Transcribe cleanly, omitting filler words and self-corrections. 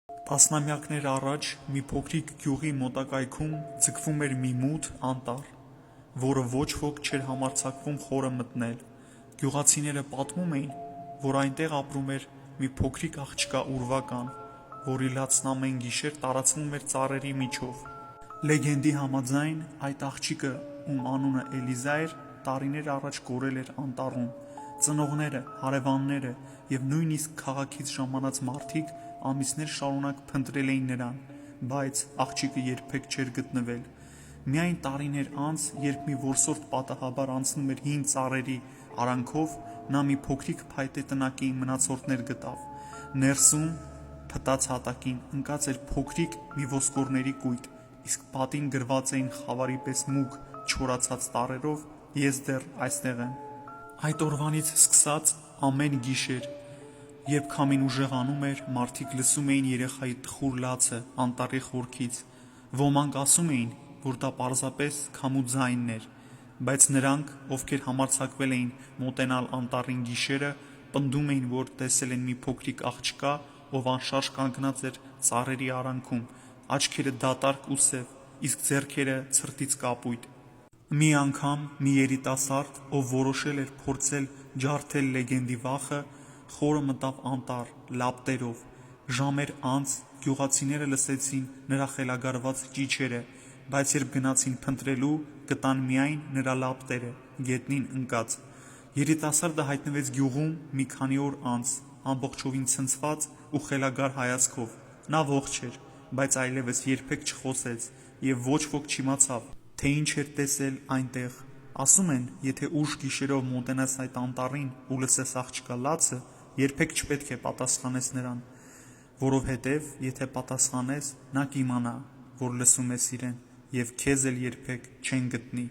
Տասնամյակներ առաջ մի փոքրիկ գյուղի մոտակայքում ձգվում էր մի մութ անտառ, որը ոչ ոք չէր համարձակվում խորը մտնել։ Գյուղացիները պատմում էին, որ այնտեղ ապրում էր մի փոքրիկ աղջկա ուրվական, որի լացն ամեն գիշեր տարածվում էր ծառերի միջով։ Լեգենդի համաձայն այդ աղջիկը, ում անունը Էլիզա էր, տարիներ առաջ կորել էր անտառում։ Ծնողները, հարևանները և նույնիսկ քաղաքից ժամանած մարդիկ ամիսներ շարունակ փնտրել էին նրան, բայց աղջիկը երբեք չէր գտնվել։ Միայն տարիներ անց, երբ մի որսորդ պատահաբար անցնում էր հին ծառերի արանքով, նա մի փոքրիկ փայտե տնակի մնացորդներ գտավ։ Ներսում, փտած հատակին, ընկած էր փոքրիկ մի ոսկորների կույտ, իսկ պատին գրված էին խավարի պես մուգ չորացած տառերով «Ես դեռ այստեղ եմ»։ Այդ օրվանից սկսած ամեն գիշեր, երբ քամին ուժեղանում էր, մարդիկ լսում էին երեխայի տխուր լացը անտառի խորքից։ Ոմանք ասում էին, որ դա պարզապես քամու ձայնն էր, բայց նրանք, ովքեր համարձակվել էին մոտենալ անտառին գիշերը, պնդում էին, որ տեսել են մի փոքրիկ աղջկա, ով անշարժ կանգնած էր ծառերի արանքում, աչքերը դատարկ ու սև, իսկ ձեռքերը ցրտից կապույտ։ Մի անգամ մի երիտասարդ, ով որոշել էր փորձել ջարդել լեգենդի վախը, խորը մտավ անտառ լապտերով։ Ժամեր անց գյուղացիները լսեցին նրա խելագարված ճիչերը, բայց երբ գնացին փնտրելու, գտան միայն նրա լապտերը գետնին ընկած։ Երիտասարդը հայտնվեց գյուղում մի քանի օր անց, ամբողջովին ցնցված ու խելագար հայացքով։ Նա ողջ էր, բայց այլևս երբեք չխոսեց, և ոչ ոք չիմացավ, թե ինչ էր տեսել այնտեղ։ Ասում են, եթե ուշ գիշերով մոտենաս այդ անտառին ու լսես աղջկա լացը, երբեք չպետք է պատասխանես նրան, որովհետև եթե պատասխանես, նա կիմանա, որ լսում ես իրեն, և քեզ էլ երբեք չեն գտնի։